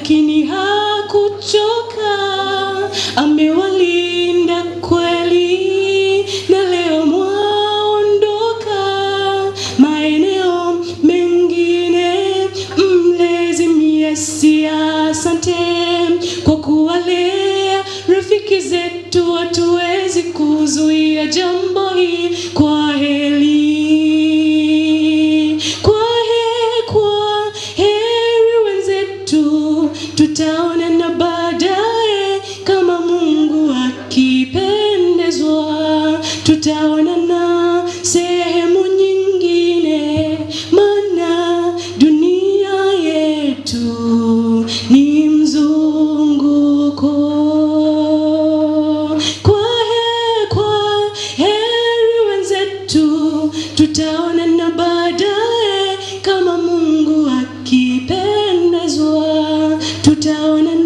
lakini hakuchoka, amewalinda kweli, na leo mwaondoka maeneo mengine. Mlezi Miesi, asante kwa kuwalea rafiki zetu, hatuwezi kuzuia jambo hili. Kwa heri, kwa heri wenzetu, tutaonana baadaye kama Mungu akipendezwa, tutaonana sehemu nyingine, maana dunia yetu ni mzunguko. Kwa heri wenzetu, tutaonana baadaye kama Mungu akipendezwa, tutaonana